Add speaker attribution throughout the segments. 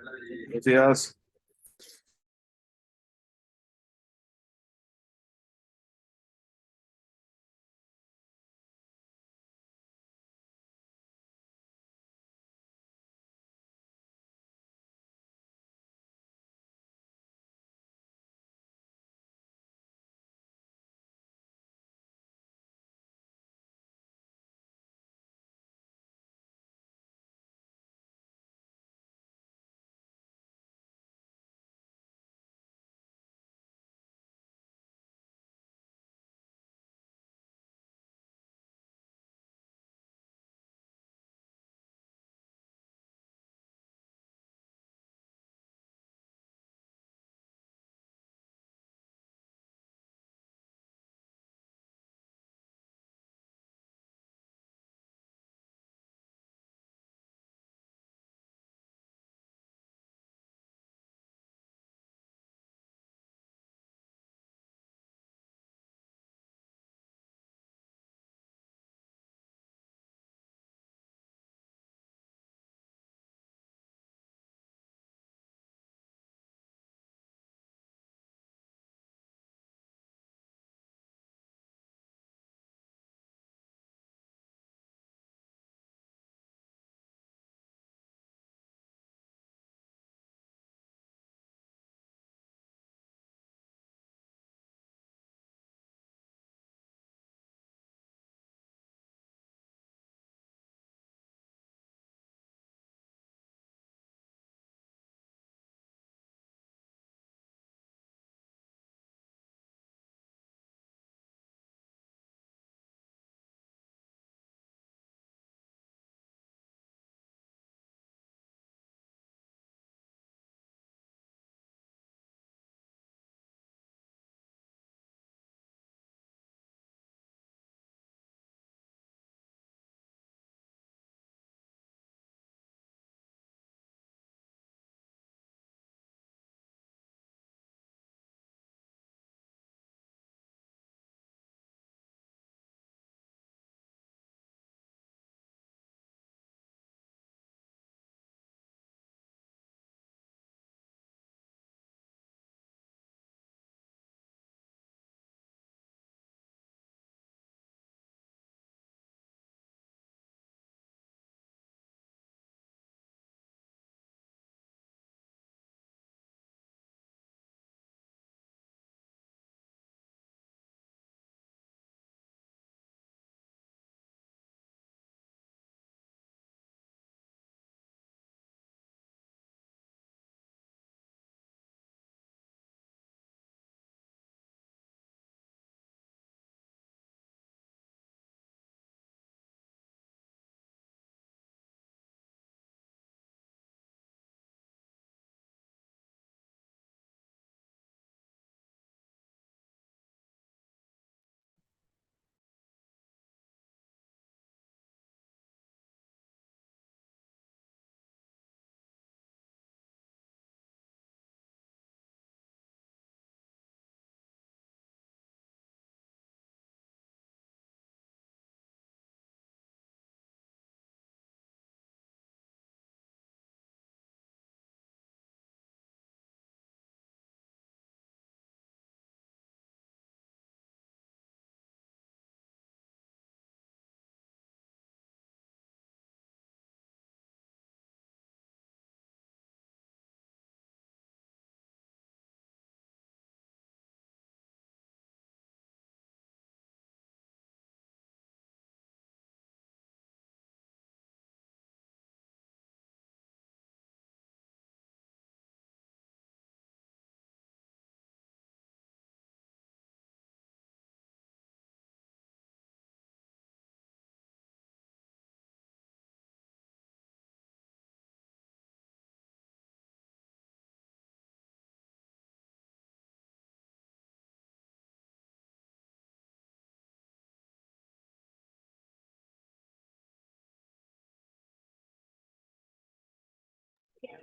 Speaker 1: Buenos días.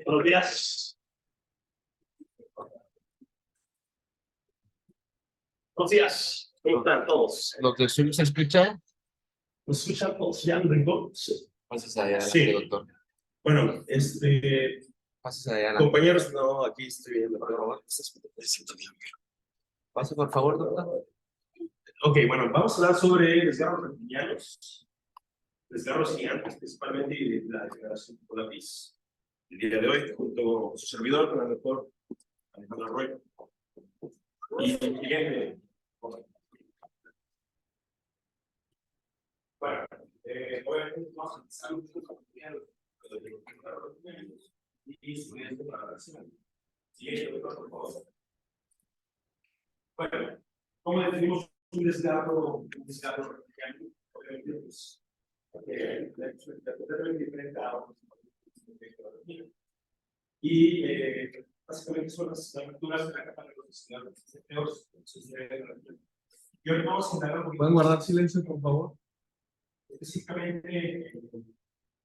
Speaker 2: Buenos días. Buenos días. ¿Cómo están todos?
Speaker 1: ¿Los de Zoom se escucha?
Speaker 2: ¿Nos escuchan todos? ¿Ya, Rincón? Sí.
Speaker 1: Pasas allá,
Speaker 2: Sí.
Speaker 1: doctor.
Speaker 2: Bueno,
Speaker 1: Pásese adelante.
Speaker 2: Compañeros, no, aquí estoy viendo. Pero,
Speaker 1: Pase, por favor, doctor.
Speaker 2: ok, bueno, vamos a hablar sobre desgarros reptilianos, desgarros gigantes, principalmente y de la degeneración por lápiz. El día de hoy, junto con su servidor, con el doctor Alejandro Arroyo. Y siguiente. Bueno, obviamente vamos a empezar un poco con y estudiando para la versión. Siguiente, por favor. Bueno, ¿cómo definimos un desgarro reptiliano? Obviamente, pues, la totalmente diferente a otros. Y básicamente son las aberturas de la capa de los desgarros. Y ahora vamos a indagar un poquito.
Speaker 1: ¿Pueden guardar silencio, por favor?
Speaker 2: Específicamente,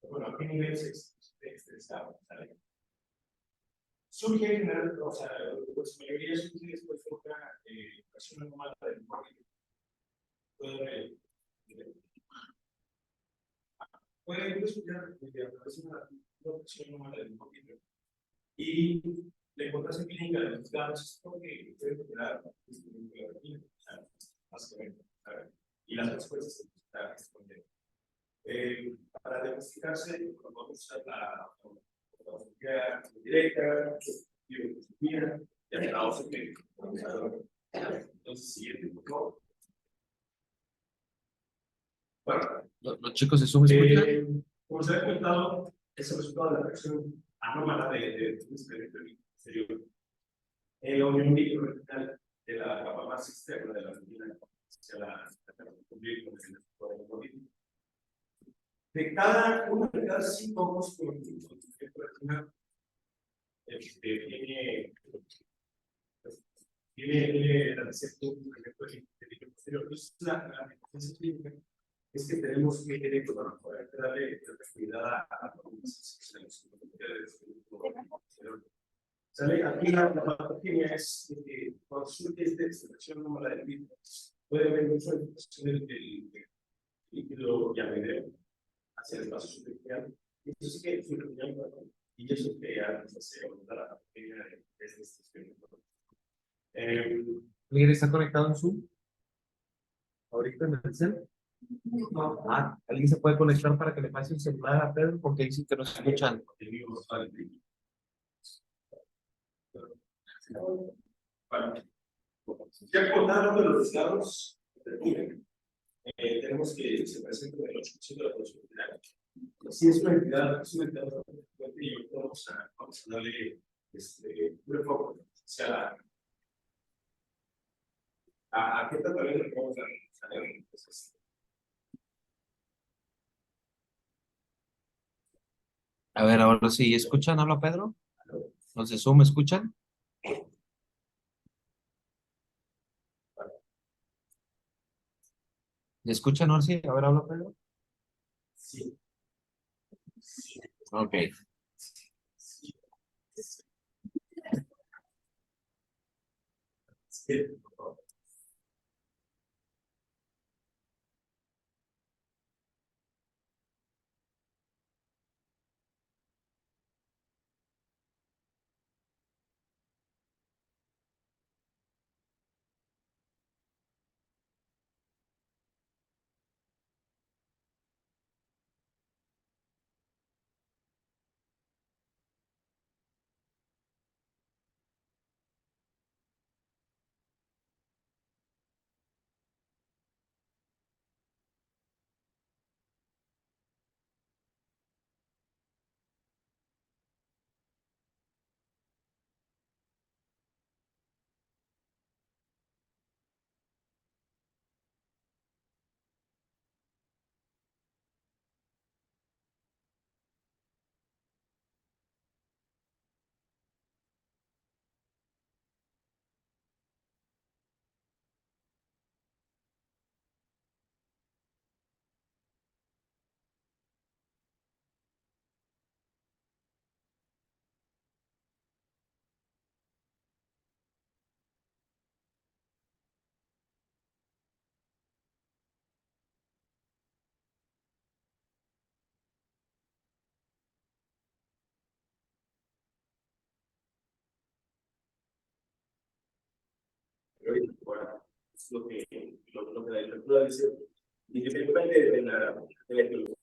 Speaker 2: bueno, ¿a qué nivel se desgarro? Surge en general, o sea, pues la mayoría surge después de una operación anormal del morgue. Puede estudiar una operación anormal del morgue. Y la importancia clínica de los datos es porque puede generar básicamente, y las consecuencias de responder. Para diagnosticarse, vamos a usar la fotografía directa, biología, y hasta la OCP. Entonces, siguiente, por favor. Bueno,
Speaker 1: ¿Los chicos de Zoom escuchan?
Speaker 2: como se ha comentado, es el resultado de la reacción anómala de un experimento exterior. La unión microretinal de la capa más externa de la retina hacia la de cada uno de cada 5 ojos con retina tiene la recepción de posterior. Entonces, la diferencia clínica es que tenemos que tener para poder darle tranquilidad a la ¿sale? Aquí la patología es que cuando surge esta extracción normal del vidrio, puede haber mucha infección del líquido llavedero hacia el espacio superficial. Y eso sí que es un problema, y eso es que ya se aumenta la patología de este experimento.
Speaker 1: ¿Alguien está conectado en Zoom? ¿Ahorita en el cel? No. Ah, ¿alguien se puede conectar para que le pase el celular a Pedro? Porque dicen que no se escuchan.
Speaker 2: Bueno, ya por nada de los desgarros, tenemos que se presenta el 8% de la población general. Si es una entidad y vamos a darle un enfoque hacia a qué tratamiento le vamos a dar.
Speaker 1: A ver, ahora sí, ¿escuchan? ¿Habla Pedro? ¿Los de Zoom escuchan? ¿Le escuchan ahora sí? A ver, ¿habla Pedro?
Speaker 2: Sí.
Speaker 1: Ok.
Speaker 2: Sí. ahora es lo que la literatura dice, independientemente de la etiología.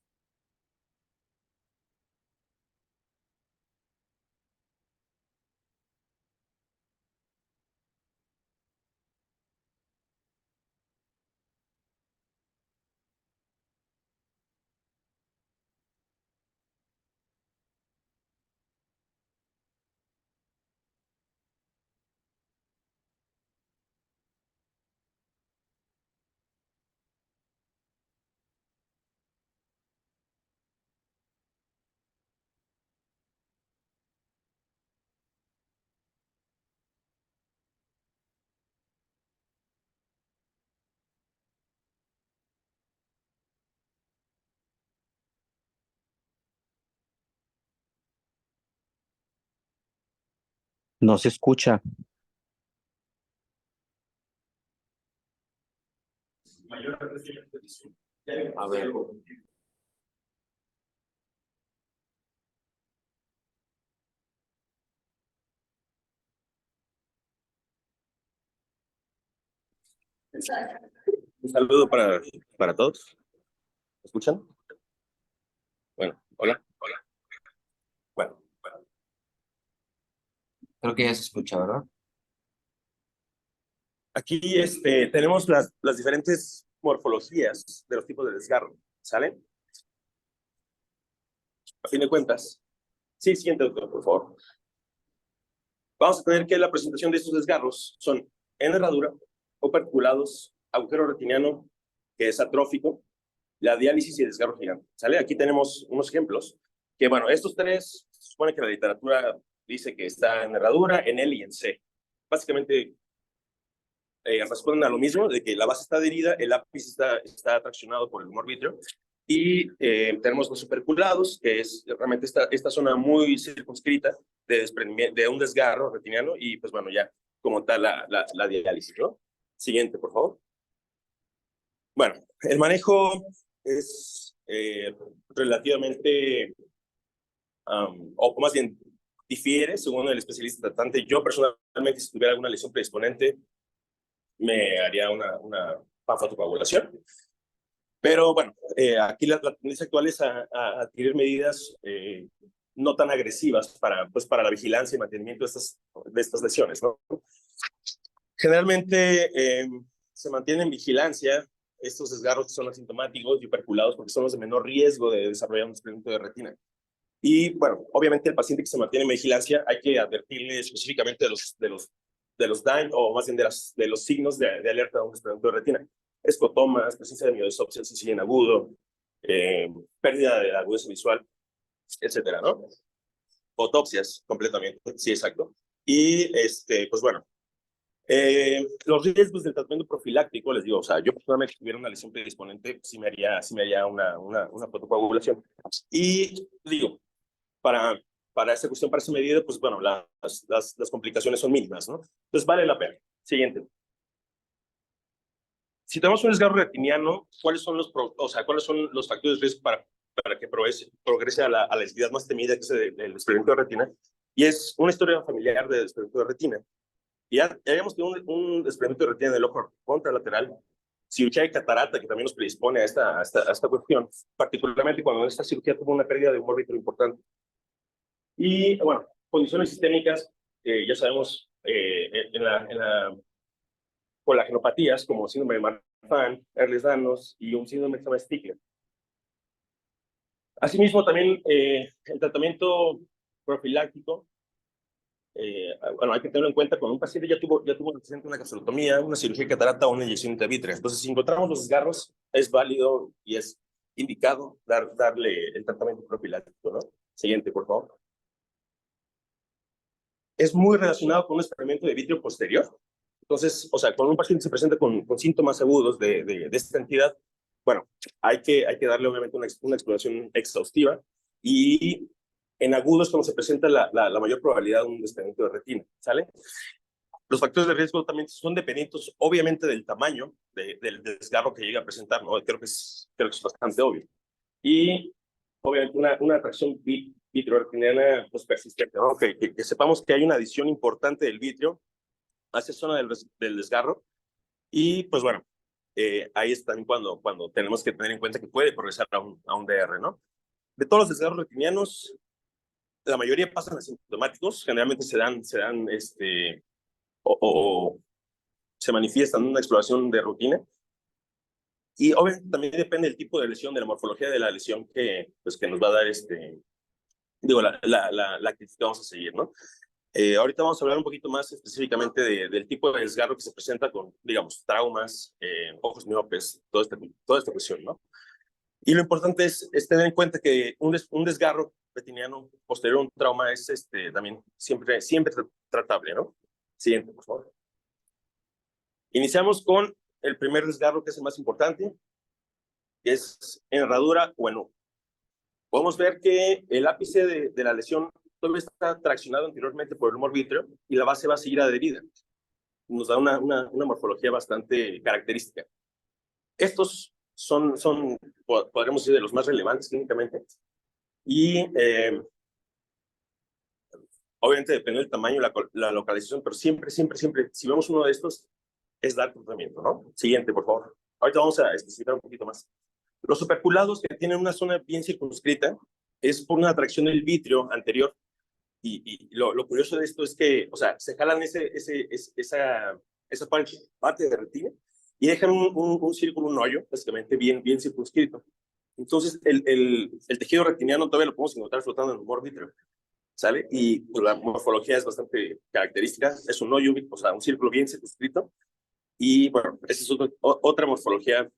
Speaker 3: No se escucha.
Speaker 2: Mayor representación de visión.
Speaker 3: A ver.
Speaker 4: Un saludo para todos. ¿Me escuchan? Bueno, hola. Bueno,
Speaker 3: Creo que ya se escucha, ¿verdad?
Speaker 4: aquí tenemos las diferentes morfologías de los tipos de desgarro, ¿sale? A fin de cuentas. Sí, siguiente, doctor, por favor. Vamos a tener que la presentación de estos desgarros son en herradura, operculados, agujero retiniano, que es atrófico, la diálisis y el desgarro gigante, ¿sale? Aquí tenemos unos ejemplos, que bueno, estos tres, se supone que la literatura dice que está en herradura, en L y en C. Básicamente, responden a lo mismo, de que la base está adherida, el lápiz está traccionado por el humor vítreo, y tenemos los superculados, que es realmente esta zona muy circunscrita de un desgarro retiniano, y pues bueno, ya como tal la diálisis, ¿no? Siguiente, por favor. Bueno, el manejo es relativamente, o más bien, difiere según el especialista tratante. Yo personalmente, si tuviera alguna lesión predisponente, me haría una panfotocoagulación. Pero bueno, aquí la tendencia actual es a adquirir medidas no tan agresivas para la vigilancia y mantenimiento de estas lesiones, ¿no? Generalmente se mantiene en vigilancia estos desgarros que son asintomáticos y operculados porque son los de menor riesgo de desarrollar un desprendimiento de retina. Y bueno, obviamente el paciente que se mantiene en vigilancia hay que advertirle específicamente de los daños, o más bien de los signos de alerta de un desprendimiento de retina. Escotomas, presencia de miodesopsia sencilla en agudo, pérdida de la agudeza visual, etcétera, ¿no? Fotopsias, completamente, sí, exacto. Y pues bueno, los riesgos del tratamiento profiláctico, les digo, o sea, yo personalmente si tuviera una lesión predisponente, sí me haría una fotocoagulación. Y digo, para esta cuestión, para esa medida, pues bueno, las complicaciones son mínimas, ¿no? Entonces vale la pena. Siguiente. Si tenemos un desgarro retiniano, ¿cuáles son cuáles son los factores de riesgo para que progrese a la entidad más temida, que es el desprendimiento de retina? Y es una historia familiar de desprendimiento de retina. Y ya habíamos tenido un desprendimiento de retina del ojo contralateral, cirugía de catarata, que también nos predispone a esta cuestión, particularmente cuando esta cirugía tuvo una pérdida de humor vítreo importante. Y bueno, condiciones sistémicas, ya sabemos, en la colagenopatías como síndrome de Marfan, Ehlers-Danlos y un síndrome que se llama Stickler. Asimismo, también el tratamiento profiláctico, bueno, hay que tenerlo en cuenta cuando un paciente ya tuvo una gastrostomía, una cirugía de catarata o una inyección intravítrea. Entonces, si encontramos los desgarros, es válido y es indicado darle el tratamiento profiláctico, ¿no? Siguiente, por favor. Es muy relacionado con un experimento de vitrio posterior. Entonces, o sea, cuando un paciente se presenta con síntomas agudos de esta entidad, bueno, hay que darle obviamente una exploración exhaustiva, y en agudos cuando se presenta la mayor probabilidad de un desprendimiento de retina, ¿sale? Los factores de riesgo también son dependientes, obviamente, del tamaño del desgarro que llega a presentar, ¿no? Creo que es bastante obvio. Y obviamente una atracción vitreoretiniana pues persistente, ¿no? Que sepamos que hay una adición importante del vitrio hacia zona del desgarro. Y pues bueno, ahí es también cuando tenemos que tener en cuenta que puede progresar a un DR, ¿no? De todos los desgarros retinianos, la mayoría pasan asintomáticos, generalmente se dan o se manifiestan en una exploración de rutina. Y obviamente también depende del tipo de lesión, de la morfología de la lesión que nos va a dar la actividad que vamos a seguir, ¿no? Ahorita vamos a hablar un poquito más específicamente del tipo de desgarro que se presenta con, digamos, traumas, ojos miopes, toda esta cuestión, ¿no? Y lo importante es tener en cuenta que un desgarro retiniano posterior a un trauma es también siempre tratable, ¿no? Siguiente, por favor. Iniciamos con el primer desgarro, que es el más importante, que es en herradura o en ojo. Podemos ver que el ápice de la lesión todavía está traccionado anteriormente por el humor vítreo y la base va a seguir adherida. Nos da una morfología bastante característica. Estos podremos decir, de los más relevantes clínicamente. Y obviamente depende del tamaño, la localización, pero siempre, si vemos uno de estos, es dar tratamiento, ¿no? Siguiente, por favor. Ahorita vamos a especificar un poquito más. Los superculados que tienen una zona bien circunscrita es por una atracción del vítreo anterior. Y lo curioso de esto es que, o sea, se jalan esa parte de retina y dejan un círculo, un hoyo, básicamente bien circunscrito. Entonces, el tejido retiniano todavía lo podemos encontrar flotando en el humor vítreo, ¿sale? Y pues, la morfología es bastante característica. Es un hoyo, o sea, un círculo bien circunscrito. Y bueno, esa es otra morfología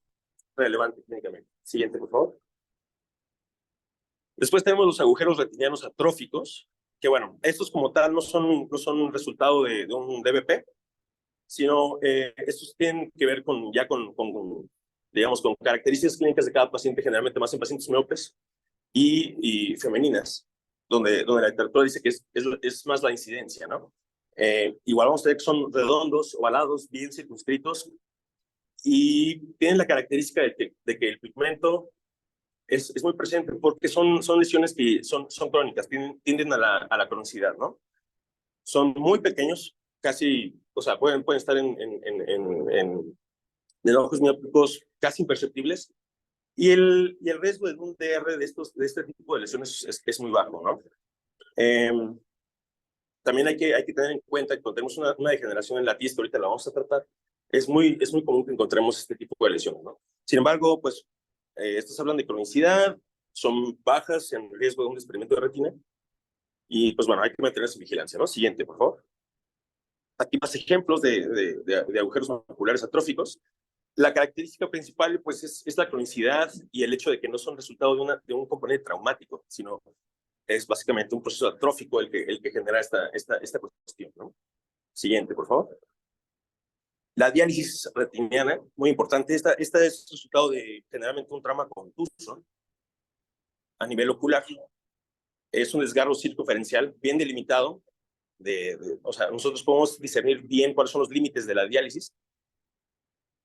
Speaker 4: relevante clínicamente. Siguiente, por favor. Después tenemos los agujeros retinianos atróficos, que bueno, estos como tal no son un resultado de un DBP, sino estos tienen que ver digamos, con características clínicas de cada paciente, generalmente más en pacientes miopes y femeninas, donde la literatura dice que es más la incidencia, ¿no? Igual vamos a ver que son redondos, ovalados, bien circunscritos, y tienen la característica de que el pigmento es muy presente porque son lesiones que son crónicas, tienden a la cronicidad, ¿no? Son muy pequeños, casi, o sea, pueden estar en ojos miópicos casi imperceptibles, y el riesgo de un DR de este tipo de lesiones es muy bajo, ¿no? También hay que tener en cuenta que cuando tenemos una degeneración en la tista, ahorita la vamos a tratar, es muy común que encontremos este tipo de lesiones, ¿no? Sin embargo, pues, estos hablan de cronicidad, son bajas en riesgo de un desprendimiento de retina, y pues bueno, hay que mantenerse en vigilancia, ¿no? Siguiente, por favor. Aquí más ejemplos de agujeros maculares atróficos. La característica principal, pues, es la cronicidad y el hecho de que no son resultado de un componente traumático, sino es básicamente un proceso atrófico el que genera esta cuestión, ¿no? Siguiente, por favor. La diálisis retiniana, muy importante. Esta es resultado de generalmente un trauma contuso a nivel ocular. Es un desgarro circunferencial bien delimitado. O sea, nosotros podemos discernir bien cuáles son los límites de la diálisis.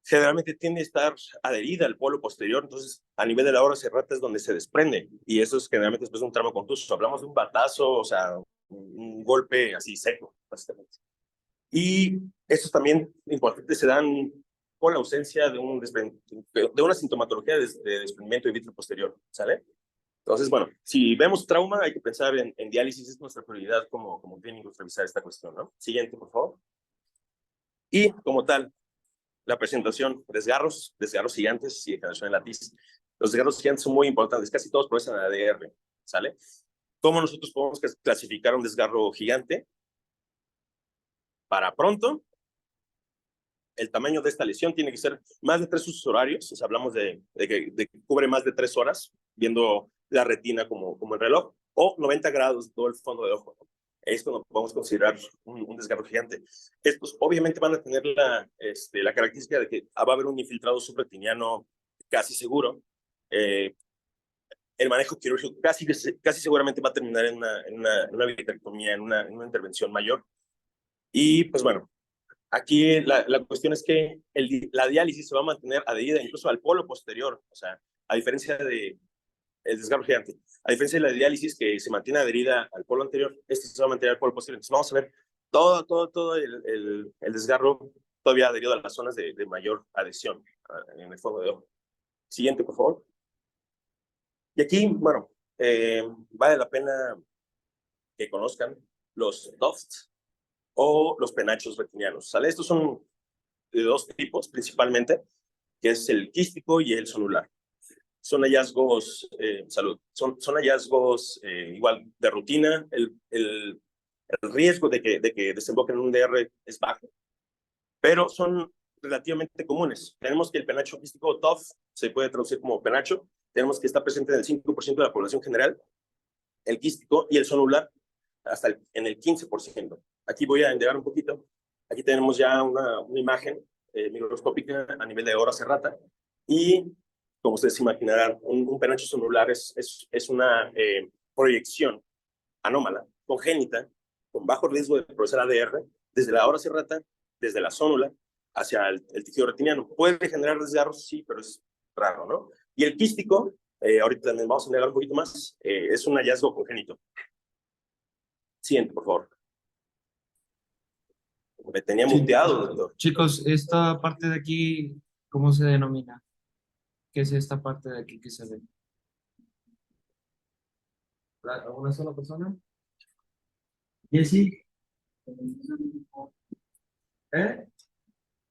Speaker 4: Generalmente tiende a estar adherida al polo posterior, entonces a nivel de la hora serrata es donde se desprende, y eso es generalmente después de un trauma contuso. Hablamos de un batazo, o sea, un golpe así seco, básicamente. Y estos también importantes se dan con la ausencia de una sintomatología de desprendimiento de vitro posterior, ¿sale? Entonces, bueno, si vemos trauma, hay que pensar en diálisis, es nuestra prioridad como clínicos revisar esta cuestión, ¿no? Siguiente, por favor. Y como tal, la presentación, desgarros gigantes y degeneración en la TIS. Los desgarros gigantes son muy importantes, casi todos progresan a ADR, ¿sale? ¿Cómo nosotros podemos clasificar un desgarro gigante? Para pronto, el tamaño de esta lesión tiene que ser más de 3 usos horarios, o sea, hablamos de que cubre más de 3 horas, viendo la retina como el reloj, o 90 grados de todo el fondo de ojo, ¿no? Es cuando podemos considerar un desgarro gigante. Estos obviamente van a tener la característica de que va a haber un infiltrado subretiniano casi seguro. El manejo quirúrgico casi seguramente va a terminar en una vitrectomía, en una intervención mayor. Y pues bueno, aquí la cuestión es que la diálisis se va a mantener adherida incluso al polo posterior, o sea, a diferencia de el desgarro gigante. A diferencia de la diálisis que se mantiene adherida al polo anterior, este se va a mantener al polo posterior. Entonces vamos a ver Todo el desgarro todavía adherido a las zonas de mayor adhesión en el fondo de ojo. Siguiente, por favor. Y aquí, bueno, vale la pena que conozcan los TUFT o los penachos retinianos, ¿sale? Estos son de dos tipos principalmente, que es el quístico y el sonular. Son hallazgos, son hallazgos igual de rutina. El riesgo de que desemboquen en un DR es bajo, pero son relativamente comunes. Tenemos que el penacho quístico TUF se puede traducir como penacho. Tenemos que está presente en el 5% de la población general, el quístico, y el sonular hasta en el 15%. Aquí voy a endegar un poquito. Aquí tenemos ya una imagen microscópica a nivel de hora serrata, y como ustedes se imaginarán, un penacho sonular es una proyección anómala, congénita, con bajo riesgo de progresar ADR, desde la hora serrata, desde la zónula, hacia el tejido retiniano. Puede generar desgarros, sí, pero es raro, ¿no? Y el quístico, ahorita también vamos a negar un poquito más, es un hallazgo congénito. Siguiente, por favor. Me tenía muteado, doctor.
Speaker 1: Chicos, esta parte de aquí, ¿cómo se denomina? ¿Qué es esta parte de aquí que se ve? ¿Una sola persona? Jessy. ¿Eh?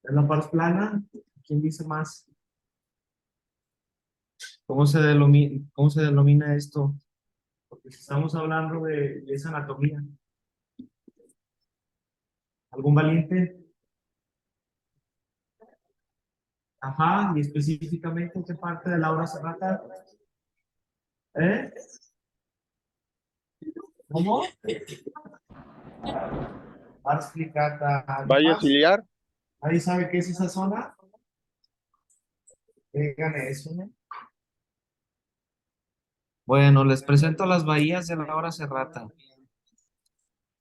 Speaker 1: ¿Es la parte plana? ¿Quién dice más? ¿Cómo se denomina esto? Porque si estamos hablando de esa anatomía. ¿Algún valiente? Ajá, y específicamente qué parte de la hora serrata. ¿Eh? ¿Cómo? Para explicar.
Speaker 3: Valle ciliar.
Speaker 1: ¿Nadie sabe qué es esa zona? Díganme eso, ¿no? Bueno, les presento las bahías de la hora serrata.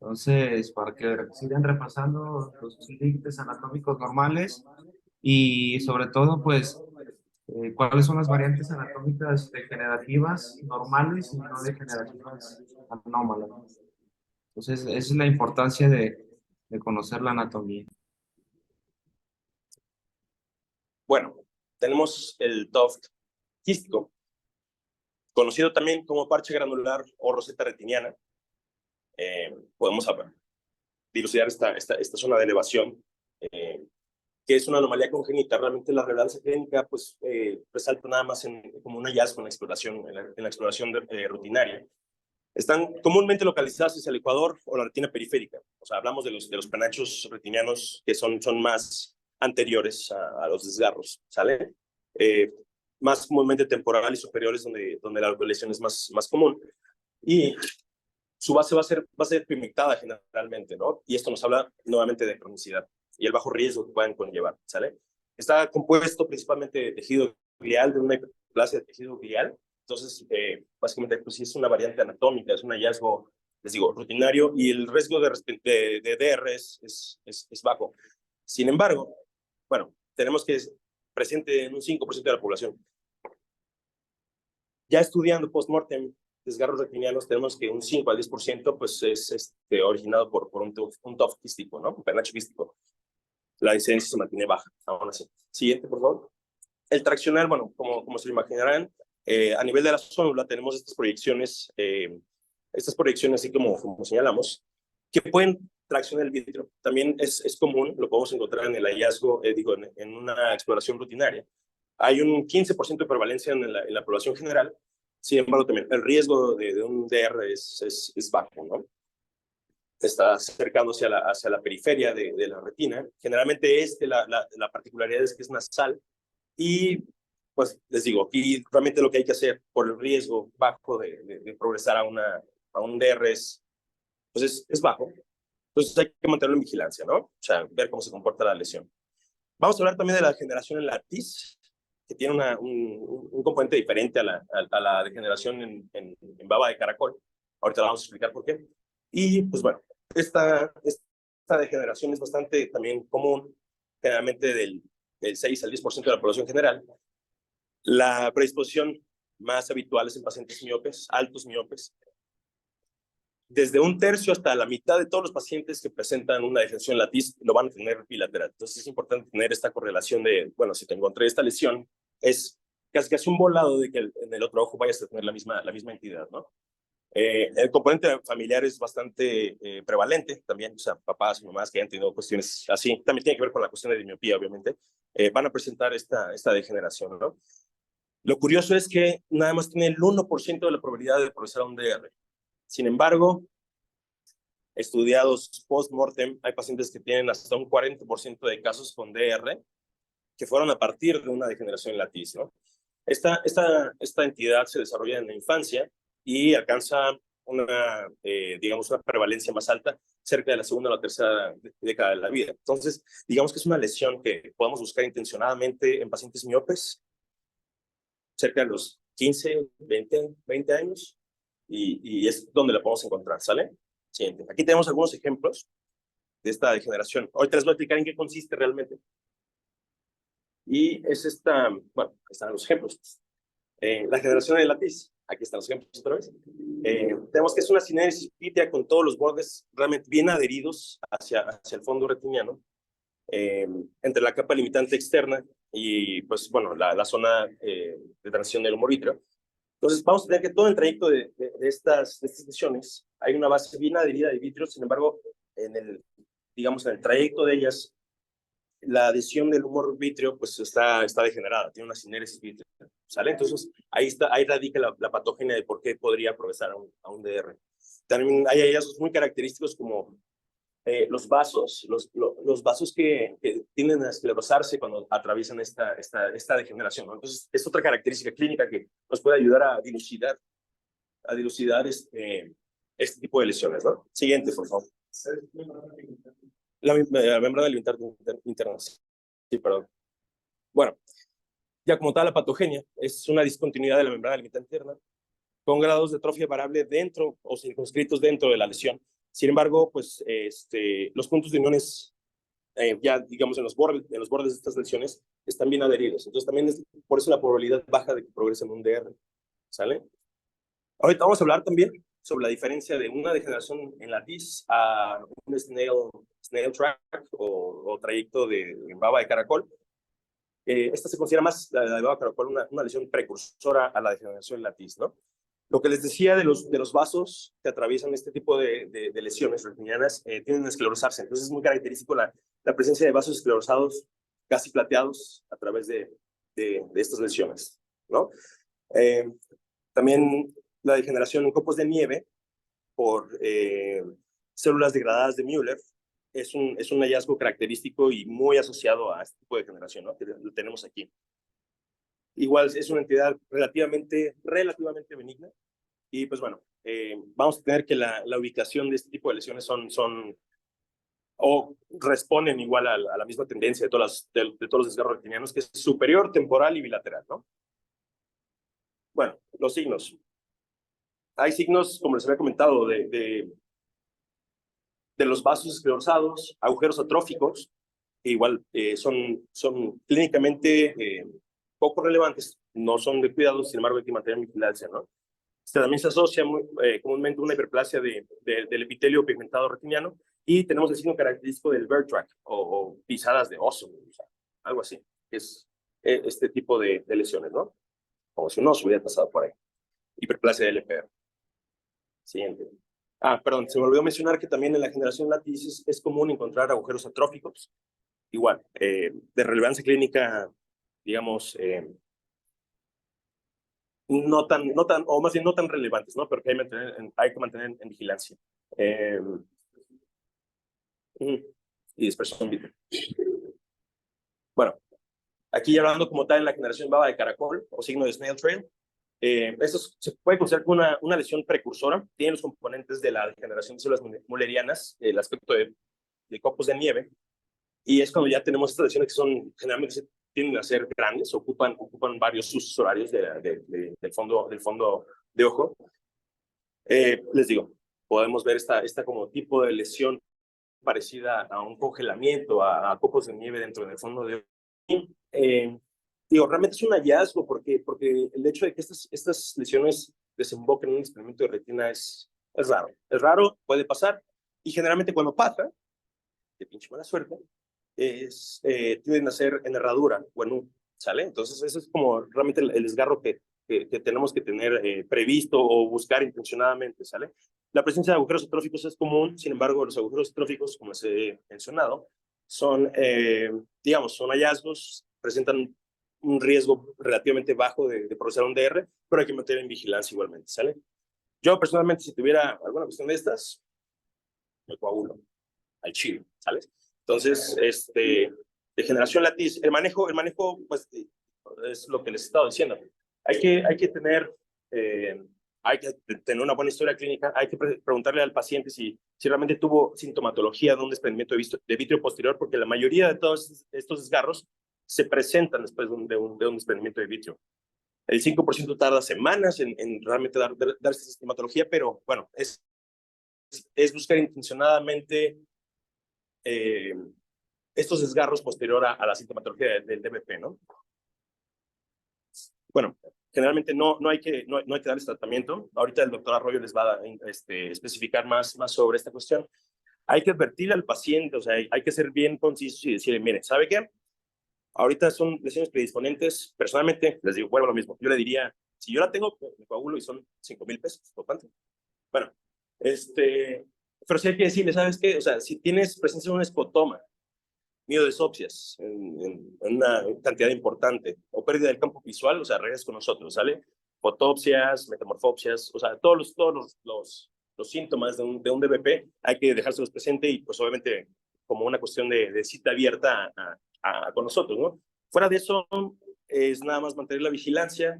Speaker 1: Entonces, para que sigan repasando los límites anatómicos normales y sobre todo, pues, cuáles son las variantes anatómicas degenerativas normales y no degenerativas anómalas. Entonces, esa es la importancia de conocer la anatomía.
Speaker 4: Bueno, tenemos el TUFT quístico, conocido también como parche granular o roseta retiniana. Podemos dilucidar esta zona de elevación, que es una anomalía congénita. Realmente la relevancia clínica pues, resalta nada más como un hallazgo en la exploración rutinaria. Están comúnmente localizadas hacia el ecuador o la retina periférica. O sea, hablamos de los penachos retinianos que son más anteriores a los desgarros, ¿sale? Más comúnmente temporal y superiores, donde la localización es más común. Y su base va a ser pigmentada generalmente, ¿no? Y esto nos habla nuevamente de cronicidad y el bajo riesgo que pueden conllevar, ¿sale? Está compuesto principalmente de tejido glial, de una hiperplasia de tejido glial. Entonces, básicamente, pues sí es una variante anatómica, es un hallazgo, les digo, rutinario, y el riesgo de DR es bajo. Sin embargo, bueno, tenemos que es presente en un 5% de la población. Ya estudiando post-mortem desgarros retinianos, tenemos que un 5 al 10% pues es originado por un TUF quístico, ¿no? Un penacho quístico. La incidencia se mantiene baja, aún así. Siguiente, por favor. El traccional, bueno, como se lo imaginarán, a nivel de la zónula tenemos estas proyecciones, así como señalamos, que pueden traccionar el vidrio. También es común, lo podemos encontrar en el hallazgo, en una exploración rutinaria. Hay un 15% de prevalencia en la población general. Sin embargo, también el riesgo de un DR es bajo, ¿no? Está acercando hacia la periferia de la retina. Generalmente la particularidad es que es nasal, y pues les digo, aquí realmente lo que hay que hacer por el riesgo bajo de progresar a un DR pues es bajo. Entonces hay que mantenerlo en vigilancia, ¿no? O sea, ver cómo se comporta la lesión. Vamos a hablar también de la degeneración en la TIS, que tiene un componente diferente a la degeneración en baba de caracol. Ahorita vamos a explicar por qué. Y pues bueno, esta degeneración es bastante también común, generalmente del 6 al 10% de la población general. La predisposición más habitual es en pacientes miopes, altos miopes. desde un tercio hasta la mitad de todos los pacientes que presentan una degeneración en la TIS lo van a tener bilateral. Entonces es importante tener esta correlación de, bueno, si te encontré esta lesión, es casi un volado de que en el otro ojo vayas a tener la misma entidad, ¿no? El componente familiar es bastante prevalente también, o sea, papás y mamás que hayan tenido cuestiones así, también tiene que ver con la cuestión de miopía, obviamente, van a presentar esta degeneración, ¿no? Lo curioso es que nada más tiene el 1% de la probabilidad de progresar a un DR. Sin embargo, estudiados post-mortem, hay pacientes que tienen hasta un 40% de casos con DR que fueron a partir de una degeneración en la TIS, ¿no? Esta entidad se desarrolla en la infancia y alcanza digamos, una prevalencia más alta cerca de la segunda o la tercera década de la vida. Entonces, digamos que es una lesión que podemos buscar intencionadamente en pacientes miopes cerca de los 15, 20 años y es donde la podemos encontrar, ¿sale? Siguiente. Aquí tenemos algunos ejemplos de esta degeneración. Ahorita les voy a explicar en qué consiste realmente. Y es bueno, están los ejemplos. La generación de la TIS. Aquí están los ejemplos otra vez. Tenemos que es una sineresis pítea con todos los bordes realmente bien adheridos hacia el fondo retiniano, entre la capa limitante externa y, pues, bueno, la zona de transición del humor vítreo. Entonces, vamos a tener que todo el trayecto de estas lesiones, hay una base bien adherida de vítreo, sin embargo, digamos, en el trayecto de ellas, la adhesión del humor vítreo pues está degenerada, tiene una sineresis vítrea, ¿sale? Entonces ahí radica la patogenia de por qué podría progresar a un DR. También hay hallazgos muy característicos como los vasos, los vasos que tienden a esclerosarse cuando atraviesan esta degeneración, ¿no? Entonces es otra característica clínica que nos puede ayudar a dilucidar este tipo de lesiones, ¿no? Siguiente, por favor. La membrana alimentar interna. Sí, perdón. Bueno, ya como tal, la patogenia es una discontinuidad de la membrana alimentar interna con grados de atrofia variable dentro o circunscritos dentro de la lesión. Sin embargo, pues los puntos de uniones, ya digamos en los bordes de estas lesiones, están bien adheridos. Entonces también por eso la probabilidad baja de que progrese en un DR. ¿Sale? Ahorita vamos a hablar también sobre la diferencia de una degeneración en la TIS a un snail track o trayecto de baba de caracol. Esta se considera más, la de baba de caracol, una lesión precursora a la degeneración en la TIS, ¿no? Lo que les decía de los vasos que atraviesan este tipo de lesiones retinianas tienden a esclerosarse. Entonces es muy característico la presencia de vasos esclerosados casi plateados a través de estas lesiones, ¿no? También la degeneración en copos de nieve por células degradadas de Müller es un hallazgo característico y muy asociado a este tipo de degeneración, ¿no? Que lo tenemos aquí. Igual es una entidad relativamente benigna y pues bueno, vamos a tener que la ubicación de este tipo de lesiones son o responden igual a la misma tendencia de todos los desgarros retinianos, que es superior, temporal y bilateral, ¿no? Bueno, los signos. Hay signos, como les había comentado, de los vasos esclerosados, agujeros atróficos, que igual son clínicamente poco relevantes, no son de cuidado, sin embargo hay que mantener vigilancia, ¿no? También se asocia comúnmente una hiperplasia del epitelio pigmentado retiniano y tenemos el signo característico del bear track o pisadas de oso, o sea, algo así, es este tipo de lesiones, ¿no? Como si un oso hubiera pasado por ahí. Hiperplasia del LPR. Siguiente. Perdón, se me olvidó mencionar que también en la generación latiz es común encontrar agujeros atróficos, igual, de relevancia clínica, digamos, o más bien no tan relevantes, ¿no? Pero que hay que mantener en vigilancia. Y dispersión vital. Bueno, aquí ya hablando como tal en la generación baba de caracol o signo de snail trail, esto se puede considerar como una lesión precursora, tiene los componentes de la degeneración de células mullerianas, el aspecto de copos de nieve, y es cuando ya tenemos estas lesiones que generalmente tienden a ser grandes, ocupan varios usos horarios del fondo de ojo. Les digo, podemos ver esta como tipo de lesión parecida a un congelamiento, a copos de nieve dentro del fondo de ojo. Digo, realmente es un hallazgo porque el hecho de que estas lesiones desemboquen en un experimento de retina es Es raro, puede pasar, y generalmente cuando pasa, de pinche mala suerte, tienden a ser en herradura o en U, ¿sale? Entonces, eso es como realmente el desgarro que tenemos que tener previsto o buscar intencionadamente, ¿sale? La presencia de agujeros atróficos es común, sin embargo, los agujeros atróficos, como les he mencionado, son, digamos, son hallazgos, presentan un riesgo relativamente bajo de procesar un DR, pero hay que mantener en vigilancia igualmente, ¿sale? Yo personalmente, si tuviera alguna cuestión de estas, me coagulo al chile, ¿sale? Entonces, de generación latiz, el manejo, pues, es lo que les he estado diciendo. Hay que tener una buena historia clínica, hay que preguntarle al paciente si realmente tuvo sintomatología de un desprendimiento de vitrio posterior, porque la mayoría de todos estos desgarros se presentan después de un desprendimiento de vitrio. El 5% tarda semanas en realmente dar esta sintomatología, pero bueno, es buscar intencionadamente estos desgarros posterior a la sintomatología del DBP, ¿no? Bueno, generalmente no hay que darles tratamiento. Ahorita el doctor Arroyo les va a especificar más sobre esta cuestión. Hay que advertirle al paciente, o sea, hay que ser bien concisos y decirle, mire, ¿sabe qué? Ahorita son lesiones predisponentes. Personalmente, les digo, vuelvo a lo mismo. Yo le diría, si yo la tengo, me coagulo y son 5,000 pesos, ¿por cuánto? Bueno, pero sí hay que decirle, ¿sabes qué? O sea, si tienes presencia de un escotoma, miodesopsias en una cantidad importante, o pérdida del campo visual, o sea, regresas con nosotros, ¿sale? Fotopsias, metamorfopsias, o sea, todos los síntomas de un DBP hay que dejárselos presente y pues obviamente como una cuestión de cita abierta con nosotros, ¿no? Fuera de eso, es nada más mantener la vigilancia.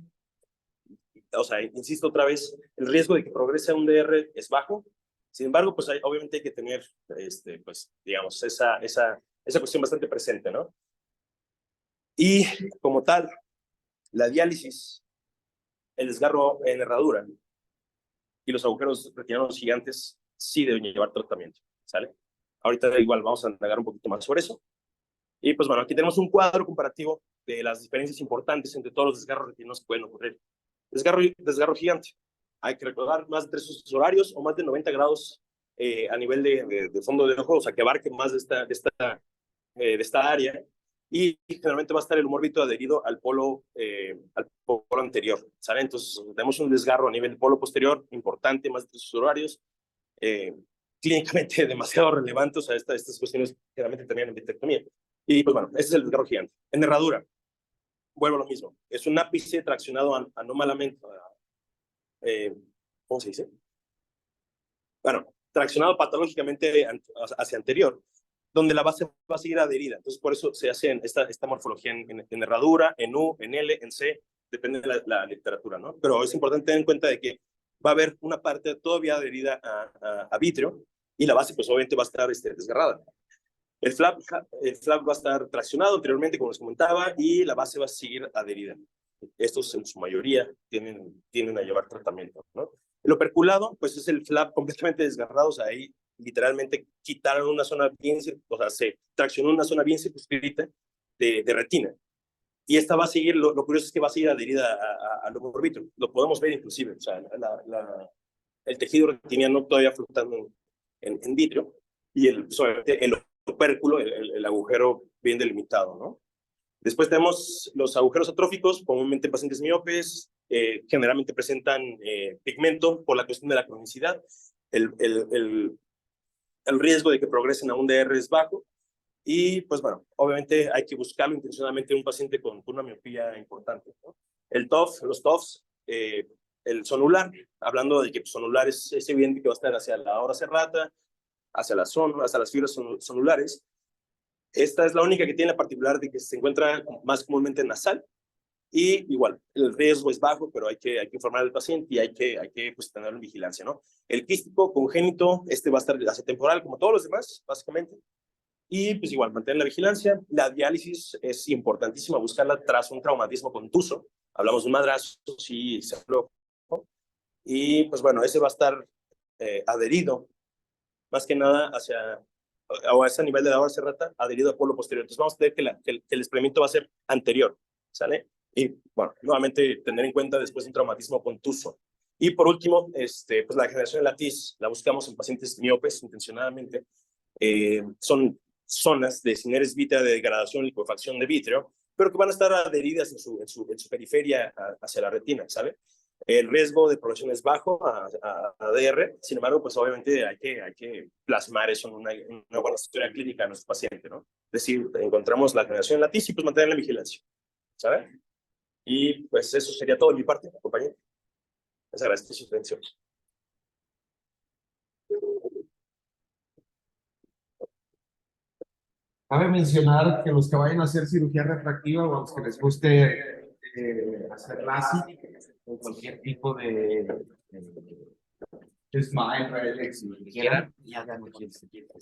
Speaker 4: O sea, insisto otra vez, el riesgo de que progrese a un DR es bajo. Sin embargo, pues obviamente hay que tener, pues, digamos, esa cuestión bastante presente, ¿no? Y como tal, la diálisis, el desgarro en herradura y los agujeros retinianos gigantes sí deben llevar tratamiento, ¿sale? Ahorita igual vamos a indagar un poquito más sobre eso. Y pues bueno, aquí tenemos un cuadro comparativo de las diferencias importantes entre todos los desgarros retinianos que pueden ocurrir. Desgarro gigante. Hay que recordar más de 3 usos horarios o más de 90 grados a nivel de fondo de ojo, o sea, que abarque más de esta área. Y generalmente va a estar el humor vítreo adherido al polo anterior, ¿sale? Entonces, tenemos un desgarro a nivel de polo posterior importante, más de 3 usos horarios, clínicamente demasiado relevante, o sea, estas cuestiones generalmente terminan en vitrectomía. Y pues bueno, ese es el desgarro gigante. En herradura, vuelvo a lo mismo. Es un ápice traccionado anómalamente. ¿Cómo se dice? Bueno, traccionado patológicamente hacia anterior, donde la base va a seguir adherida. Entonces, por eso se hace esta morfología en herradura, en U, en L, en C, depende de la literatura, ¿no? Pero es importante tener en cuenta de que va a haber una parte todavía adherida a vitrio y la base, pues obviamente va a estar desgarrada. El flap va a estar traccionado anteriormente, como les comentaba, y la base va a seguir adherida. Estos, en su mayoría, tienden a llevar tratamiento, ¿no? El operculado, pues es el flap completamente desgarrado, o sea, ahí literalmente quitaron una zona bien, o sea, se traccionó una zona bien circunscrita de retina. Y esta va a seguir, lo curioso es que va a seguir adherida al humor vítreo. Lo podemos ver inclusive, o sea, el tejido retiniano todavía flotando en vitrio, y el opérculo, el agujero bien delimitado, ¿no? Después tenemos los agujeros atróficos, comúnmente en pacientes miopes, generalmente presentan pigmento por la cuestión de la cronicidad. El riesgo de que progresen a un DR es bajo. Y pues bueno, obviamente hay que buscarlo intencionalmente en un paciente con una miopía importante, ¿no? Los TOFs, el sonular, hablando de que sonular es evidente que va a estar hacia la aura serrata, hacia las fibras sonulares. Esta es la única que tiene la particularidad de que se encuentra más comúnmente nasal y igual, el riesgo es bajo, pero hay que informar al paciente y hay que pues, tenerlo en vigilancia, ¿no? El quístico congénito, va a estar atemporal como todos los demás, básicamente. Y pues igual, mantener la vigilancia. La diálisis es importantísima, buscarla tras un traumatismo contuso. Hablamos de un madrazo, sí, se habló. Y pues bueno, ese va a estar adherido más que nada a ese nivel de la aura serrata, adherido al polo posterior. Entonces vamos a tener que el desprendimiento va a ser anterior, ¿sale? Y bueno, nuevamente tener en cuenta después un traumatismo contuso. Y por último, pues la degeneración de la TIS la buscamos en pacientes miopes intencionadamente. Son zonas de cineres vítrea de degradación y liquefacción de vítreo, pero que van a estar adheridas en su periferia hacia la retina, ¿sabe? El riesgo de progresión es bajo a DR, sin embargo, pues obviamente hay que plasmar eso en una buena historia clínica de nuestro paciente, ¿no? Es decir, encontramos la degeneración de la TIS y pues mantener la vigilancia, ¿sabe? Y pues eso sería todo de mi parte, compañero. Les agradezco su atención.
Speaker 1: Cabe mencionar que los que vayan a hacer cirugía refractiva o a los que les guste hacer LASIK o cualquier tipo de SMILE, RELEX, lo que quieran, ya hagan aquí el siguiente.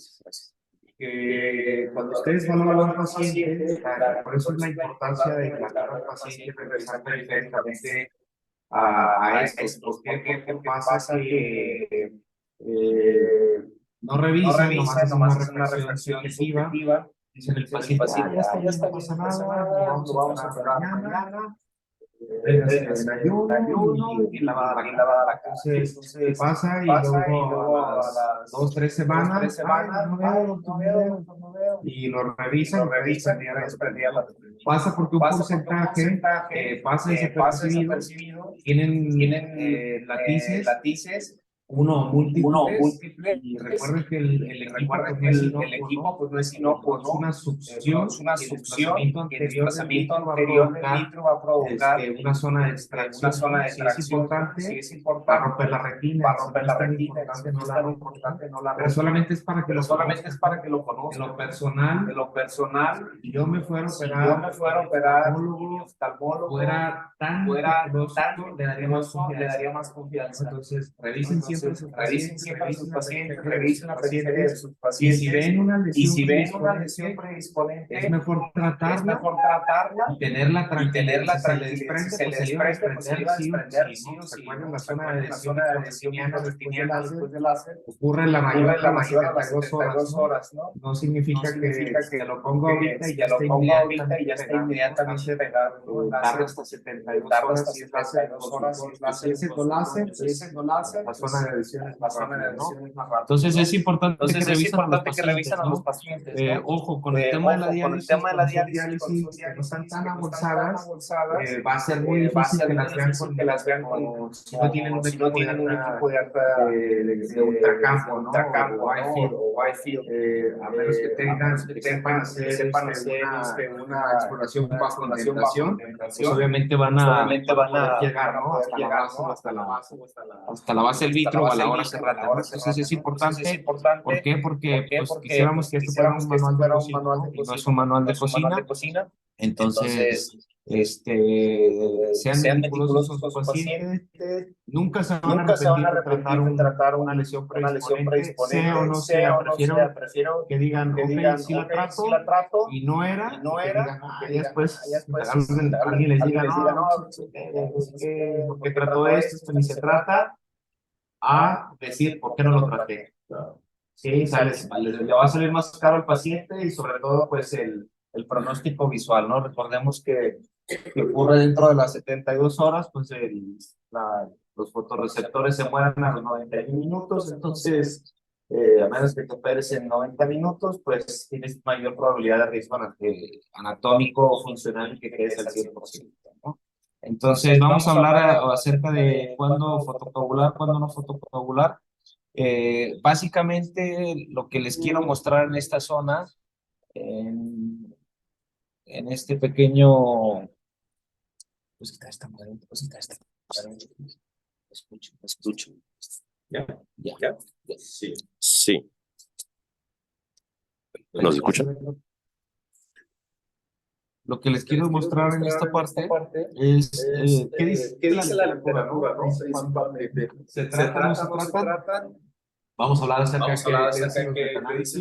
Speaker 1: Cuando ustedes van a ver a un paciente, por eso es la importancia de tratar al paciente regresar periféricamente a esto. ¿Por qué? Porque pasa que no revisan, nomás hacen una reflexión subjetiva. Dicen el paciente, ya está, no pasa nada, lo vamos a operar mañana, en ayuno y lavada la cara. Entonces, pasa y luego a las 2, 3 semanas, no veo, y lo revisan, pasa porque un porcentaje pasa desapercibido, tienen latices, uno múltiple, y recuerden que el equipo pues no es inocuo, es una succión, y el desplazamiento anterior del vitro va a provocar una zona de extracción, si es importante, va a romper la retina, no es tan importante, pero solamente es para que lo conozcan. En lo personal, si yo me fuera a operar, oftalmólogo, fuera tan meticuloso, le daría más confianza. Entonces, revisen siempre a sus pacientes, revisen la periferia de sus pacientes, y si ven una lesión predisponente, es mejor tratarla y tener la tranquilidad. Si se les prende, pues se les desprender, sí o sí. Recuerden la zona de lesión retiniana después del láser, ocurre la mayor a las 72 horas, ¿no? No significa que te lo pongo ahorita y ya está inmediatamente pegado. Tarda hasta 72 horas, si es láser, la zona de adhesión es más rápida, ¿no? Entonces es importante que revisen a los pacientes, ¿no? Ojo, con el tema de la diálisis, que no están tan avanzadas, va a ser muy difícil que las vean si no tienen un equipo de alta de ultracampo, ¿no? O Whitefield, a menos que sepan hacer una exploración bajo indentación, pues obviamente van a llegar, ¿no? Hasta la base del vitro o a la hora cerrada. Entonces es importante. ¿Por qué? Porque pues, quisiéramos que esto fuera un manual de cocina, ¿no? Y no es un manual de cocina. Entonces, sean meticulosos con sus pacientes. Nunca se van a arrepentir de tratar una lesión predisponente, sea o no sea. Prefiero que digan, ok, sí la trato, y no era, y después alguien les diga, no, porque trató esto ni se trata, a decir, ¿por qué no lo traté? Sí, le va a salir más caro al paciente y sobre todo, pues, el pronóstico visual, ¿no? Recordemos que ocurre dentro de las 72 horas, pues, los fotorreceptores se mueren a los 91 minutos, entonces, a menos que te operes en 90 minutos, pues, tienes mayor probabilidad de riesgo anatómico o funcional que quedes al 100%, ¿no? Entonces, vamos a hablar acerca de cuándo fotocoagular, cuándo no fotocoagular. Básicamente, lo que les quiero mostrar en esta zona, en este pequeño... Pues quitar esta madre, escucho. ¿Ya?
Speaker 4: Sí. ¿Nos escuchan?
Speaker 1: Lo que les quiero mostrar en esta parte es ¿qué dice la literatura, ¿no? ¿Se trata o no se trata? Vamos a hablar acerca de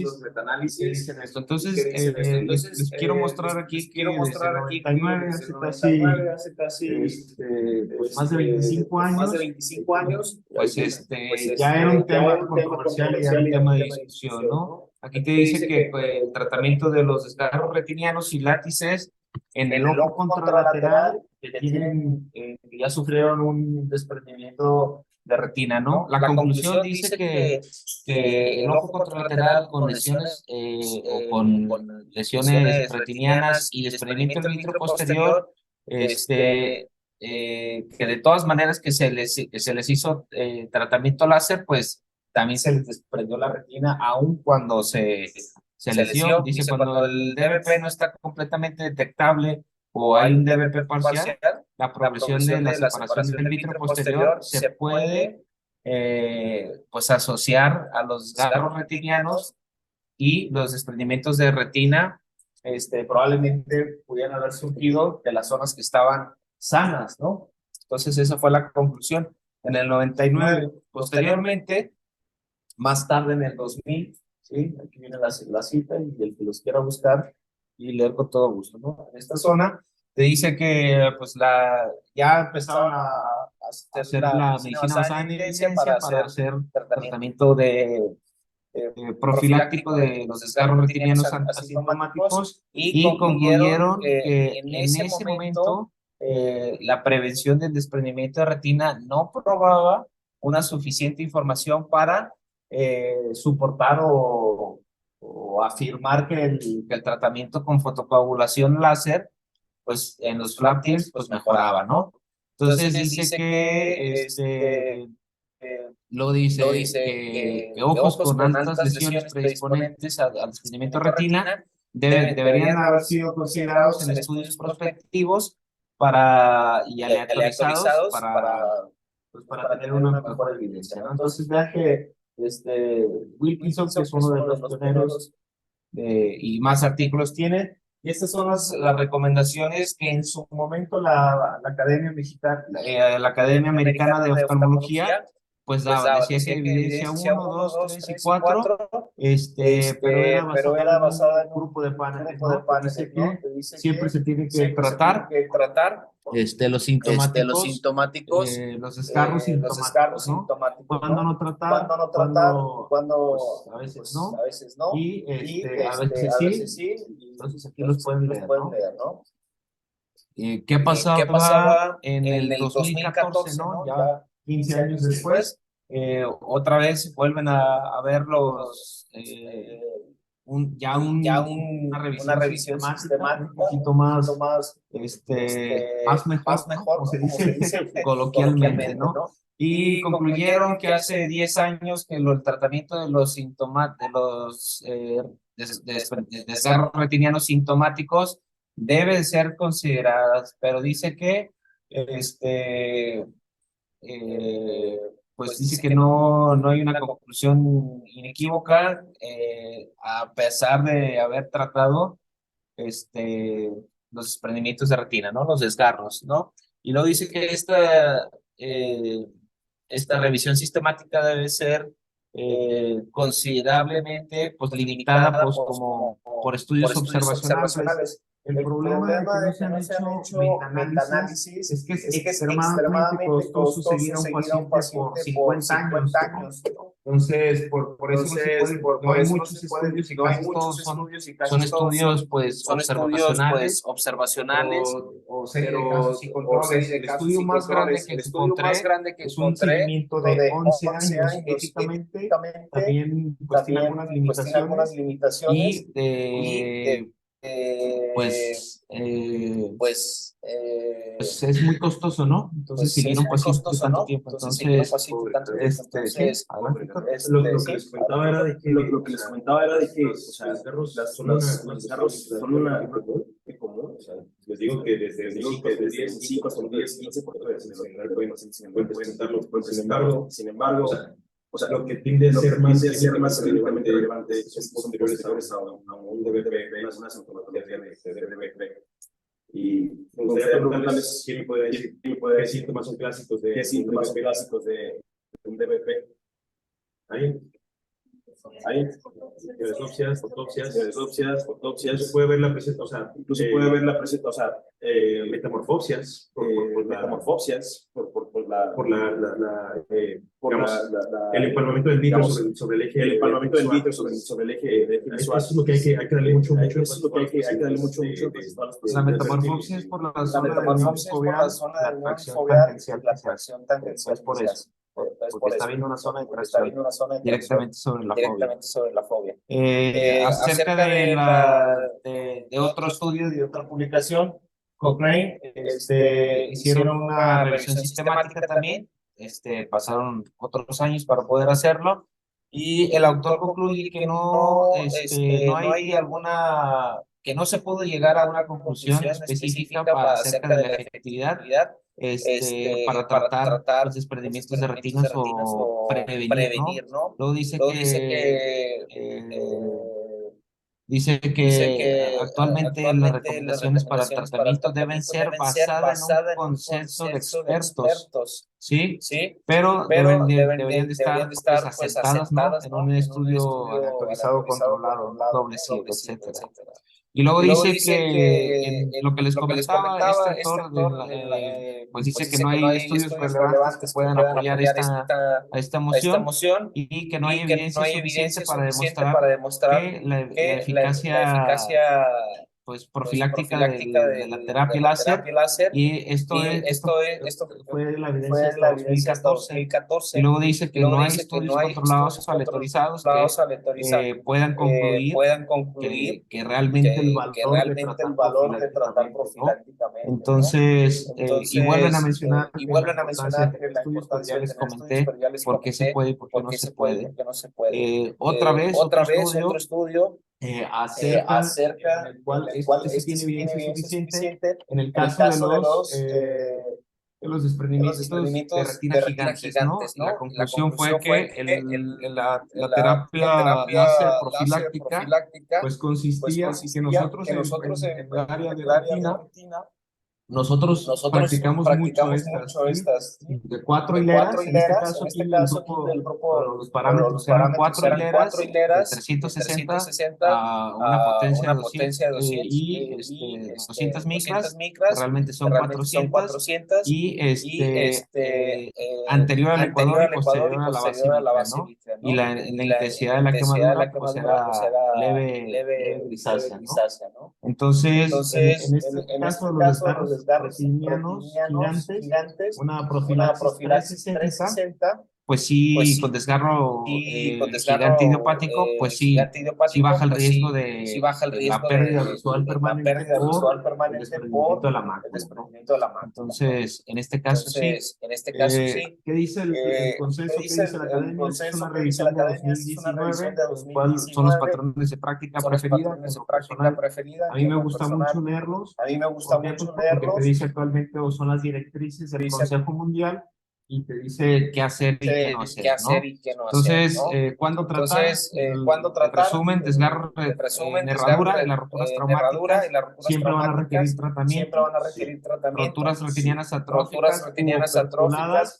Speaker 1: los metanálisis. ¿Qué dicen esto? Entonces, les quiero mostrar aquí que desde 99 hace casi pues más de 25 años, pues ya era un tema controversial y ya era un tema de discusión, ¿no? Aquí te dice que el tratamiento de los desgarros retinianos y látices en el ojo contralateral que tienen, que ya sufrieron un desprendimiento
Speaker 3: de retina, ¿no? La conclusión dice que el ojo contralateral con lesiones o con lesiones retinianas y desprendimiento del vitrio posterior, que de todas maneras que se les hizo tratamiento láser, pues también se les desprendió la retina, aun cuando se les dio. Dice, cuando el DVP no está completamente detectable o hay un DVP parcial, la progresión de la separación del vitrio posterior se puede pues asociar a los desgarros retinianos y los desprendimientos de retina probablemente pudieran haber surgido de las zonas que estaban sanas, ¿no? Entonces esa fue la conclusión en el 99. Posteriormente, más tarde en el 2000, ¿sí? Aquí viene la cita y el que los quiera buscar y leer con todo gusto, ¿no? En esta zona te dice que pues ya empezaron a hacer la medicina basada en evidencia para hacer tratamiento profiláctico de los desgarros retinianos asintomáticos y concluyeron que en ese momento la prevención del desprendimiento de retina no probaba una suficiente información para soportar o afirmar que el tratamiento con fotocoagulación láser, pues en los flappers, pues mejoraba, ¿no? Entonces dice que luego dice que ojos con altas lesiones predisponentes al desprendimiento de retina deberían haber sido considerados en estudios prospectivos y aleatorizados para tener una mejor evidencia, ¿no? Entonces vean que Wilkinson, que es uno de los pioneros y más artículos tiene, y estas son las recomendaciones que en su momento la Academia Mexicana, la Academia Americana de Oftalmología pues daba, decía que evidencia 1, 2, 3 y 4, pero era basada en un grupo de paneles, ¿no? Dice que siempre se tiene que tratar los sintomáticos, los desgarros sintomáticos, ¿no? Cuando no tratar, cuando pues, a veces no, y a veces sí, entonces aquí los pueden leer, ¿no? ¿Qué pasaba en el 2014, ¿no? Ya 15 años después, otra vez vuelven a ver una revisión sistemática, un poquito más, más mejor, como se dice coloquialmente, ¿no? Y concluyeron que hace 10 años que el tratamiento de los desgarros retinianos sintomáticos debe ser consideradas, pero dice que pues dice que no hay una conclusión inequívoca a pesar de haber tratado los desprendimientos de retina, ¿no? Los desgarros, ¿no? Y luego dice que esta revisión sistemática debe ser considerablemente pues, limitada pues, como por estudios observacionales. El problema de que no se han hecho metaanálisis es que es extremadamente costoso seguir a un paciente por 50 años. Entonces, por eso no hay muchos estudios y casi todos son estudios pues observacionales o serie de casos y controles. El estudio más grande que encontré es un seguimiento de 11 años. Éticamente también pues tiene algunas limitaciones y pues es muy costoso, ¿no? Entonces, si viene un paciente tanto tiempo, entonces,
Speaker 2: lo que les comentaba era de que, o sea, los desgarros son una común, o sea, les digo que desde 5 hasta 10, 15, porque pueden presentarlo, sin embargo, o sea, lo que tiende a ser más relevante es posteriores a un DVP, una sintomatología de DVP. Y me gustaría preguntarles quién puede decir qué síntomas son clásicos de un DVP. Hay autopsias, se puede ver la presentación, o sea, incluso puede ver la presentación, metamorfosias, el empalmamiento del vitrio sobre el eje, visual. Eso es lo que hay que darle mucho énfasis.
Speaker 1: La metamorfosis es por la zona del foveal, la tracción tangencial. Es por eso. porque está viendo una zona de tracción directamente sobre la fobia. Acerca de otro estudio, de otra publicación, Cochrane hicieron una revisión sistemática también, pasaron otros años para poder hacerlo, y el autor concluye que no hay que no se pudo llegar a una conclusión específica acerca de la efectividad para tratar los desprendimientos de retinas o prevenir, ¿no? Luego dice que actualmente las recomendaciones para el tratamiento deben ser basadas en un consenso de expertos, ¿sí? Pero deberían de estar pues, asentadas, ¿no? En un estudio aleatorizado, controlado, ¿no? Doble ciego, etcétera. Y luego dice que lo que les comentaba este autor, pues dice que no hay estudios relevantes que puedan apoyar a esta moción y que no hay evidencia suficiente para demostrar que la eficacia pues profiláctica de la terapia láser, y esto fue la evidencia hasta 2014, y luego dice que no hay estudios controlados o aleatorizados que puedan concluir que realmente el valor de tratar profilácticamente, ¿no? Entonces, y vuelven a mencionar que la importancia de tener estudios, pues ya les comenté por qué se puede y por qué no se puede. Otra vez, otro estudio acerca en el cual sí tiene evidencia suficiente en el caso de los desprendimientos de retina gigantes, ¿no? La conclusión fue que la terapia láser profiláctica pues consistía en que nosotros en el área de retina nosotros practicamos mucho estas, ¿sí? De 4 hileras, en este caso aquí el grupo, los parámetros eran 4 hileras de 360 a una potencia de 200 y 200 micras, que realmente son 400, y anterior al ecuador y posterior a la base vítrea, ¿no? Y la intensidad de la quemadura pues era leve grisácea, ¿no? Entonces, en este caso, los desgarros retinianos gigantes, una profilaxis 360, pues sí, con desgarro gigante idiopático, pues sí baja el riesgo de la pérdida visual permanente por el desprendimiento de la mácula, ¿no? Entonces, en este caso sí. ¿Qué dice el consenso? ¿Qué dice la academia? Es una revisión de 2019, cuáles son los patrones de práctica preferida. En lo personal, a mí me gusta mucho leerlos. Porque te dice actualmente o son las directrices del Consejo Mundial y te dice qué hacer y qué no hacer, ¿no? Entonces, ¿cuándo tratar? El resumen, desgarro en herradura, en las roturas traumáticas, siempre van a requerir tratamiento. Roturas retinianas atróficas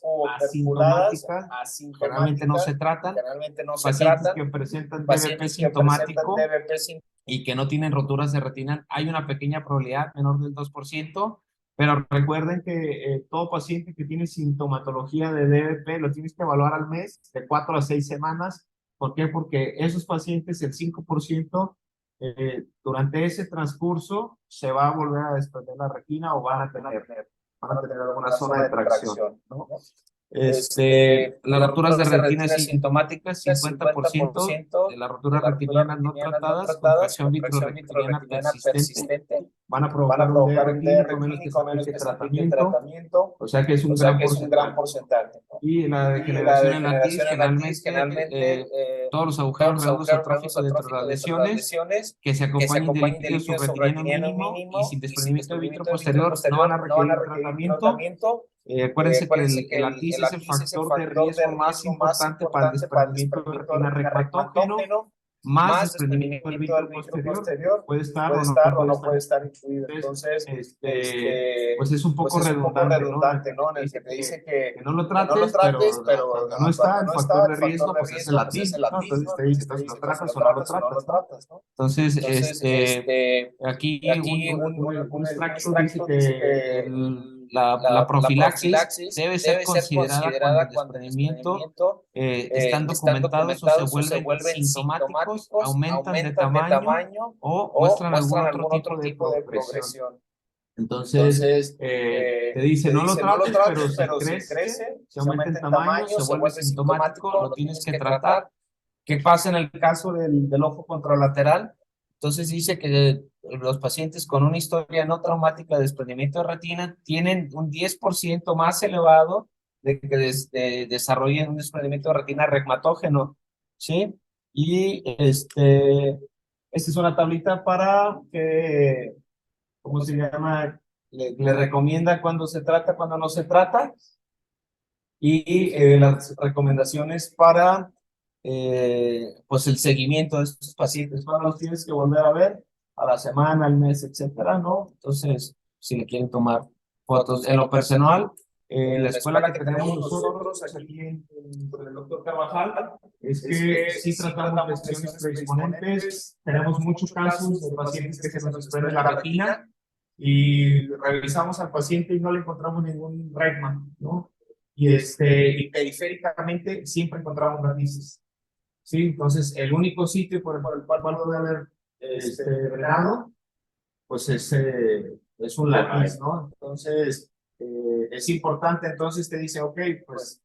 Speaker 1: u asintomáticas, generalmente no se tratan. Pacientes que presentan DVP sintomático y que no tienen roturas de retina, hay una pequeña probabilidad, menor del 2%, pero recuerden que todo paciente que tiene sintomatología de DVP lo tienes que evaluar al mes, de 4 a 6 semanas. ¿Por qué? Porque esos pacientes, el 5%, durante ese transcurso se va a volver a desprender la retina o van a tener alguna zona de tracción, ¿no? Las roturas de retina asintomáticas, 50% de las roturas retinianas no tratadas con fracción vitreoretiniana persistente van a provocar un DR clínico menos que se aplique tratamiento, o sea que es un gran porcentaje. Y la degeneración en la TIS, generalmente todos los agujeros redondos atróficos dentro de las lesiones que se acompañen de líquido subretiniano mínimo y sin desprendimiento de vitro posterior no van a requerir tratamiento. Acuérdense que la TIS es el factor de riesgo más importante para el desprendimiento de retina recmatógeno, más desprendimiento del vitro posterior, puede estar o no puede estar incluido. Entonces, pues es un poco redundante, ¿no? En el que te dice que no lo trates, pero cuando no está el factor de riesgo, pues es la TIS, ¿no? Entonces te dice, ¿lo tratas o no lo tratas, ¿no? Entonces, aquí un extracto dice que la profilaxis debe ser considerada cuando el desprendimiento están documentados o se vuelven sintomáticos, aumentan de tamaño o muestran algún otro tipo de progresión. Entonces, te dice, no lo trates, pero si crece, se aumenta en tamaño, se vuelve sintomático, lo tienes que tratar.
Speaker 3: ¿Qué pasa en el caso del ojo contralateral? Entonces dice que los pacientes con una historia no traumática de desprendimiento de retina tienen un 10% más elevado de que desarrollen un desprendimiento de retina reumatógeno, ¿sí? Y esta es una tablita para que, ¿cómo se llama? Le recomienda cuándo se trata, cuándo no se trata. Y las recomendaciones para pues el seguimiento de estos pacientes. Bueno, los tienes que volver a ver a la semana, al mes, etcétera, ¿no? Entonces, si le quieren tomar fotos. En lo personal, la escuela que tenemos nosotros aquí con el doctor Carvajal es que sí tratamos lesiones predisponentes. Tenemos muchos casos de pacientes que se nos desprende la retina y revisamos al paciente y no le encontramos ningún Reitman, ¿no? Y periféricamente siempre encontramos raíces. Sí, entonces el único sitio por el cual puede haber drenado, pues es un lápiz, ¿no? Entonces es importante, entonces te dice, ok, pues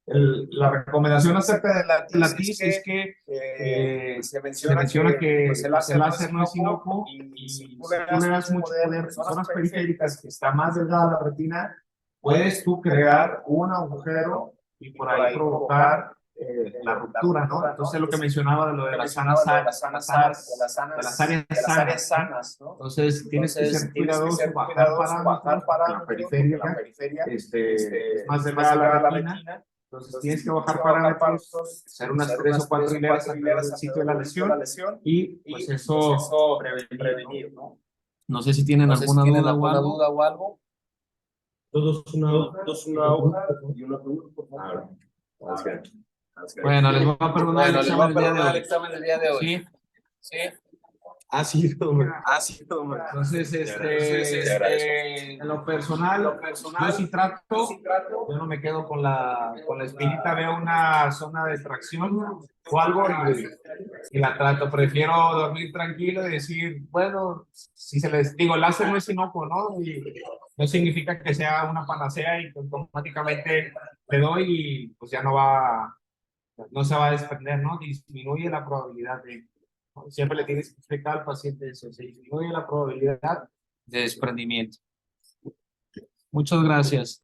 Speaker 3: la recomendación acerca del lápiz es que se menciona que pues, el láser no es inocuo y si tú le das mucho poder a zonas periféricas que está más delgada la retina, puedes tú crear un agujero y por ahí provocar la ruptura, ¿no? Entonces lo que mencionaba de lo de las áreas sanas, ¿no? Entonces tienes que ser cuidadoso, bajar para la periferia, es más delgada la retina. Entonces tienes que bajar parámetros, hacer unas 3 o 4 hileras alrededor del sitio de la lesión y pues eso prevenir, ¿no? No sé si tienen alguna duda o algo.
Speaker 2: Todos una hoja y una pluma, por favor.
Speaker 1: Bueno, les voy a perdonar el examen el día de hoy.
Speaker 3: Sí, sí.
Speaker 1: Ha sido. Entonces, en lo personal, yo sí trato, yo no me quedo con la espinita, veo una zona de tracción o algo y la trato. Prefiero dormir tranquilo y decir, bueno, si se les digo, el láser no es inocuo, ¿no? Y no significa que sea una panacea y que automáticamente le doy y pues ya no se va a desprender, ¿no? Disminuye la probabilidad de. Siempre le tienes que explicar al paciente eso, se disminuye la probabilidad de desprendimiento. Muchas gracias.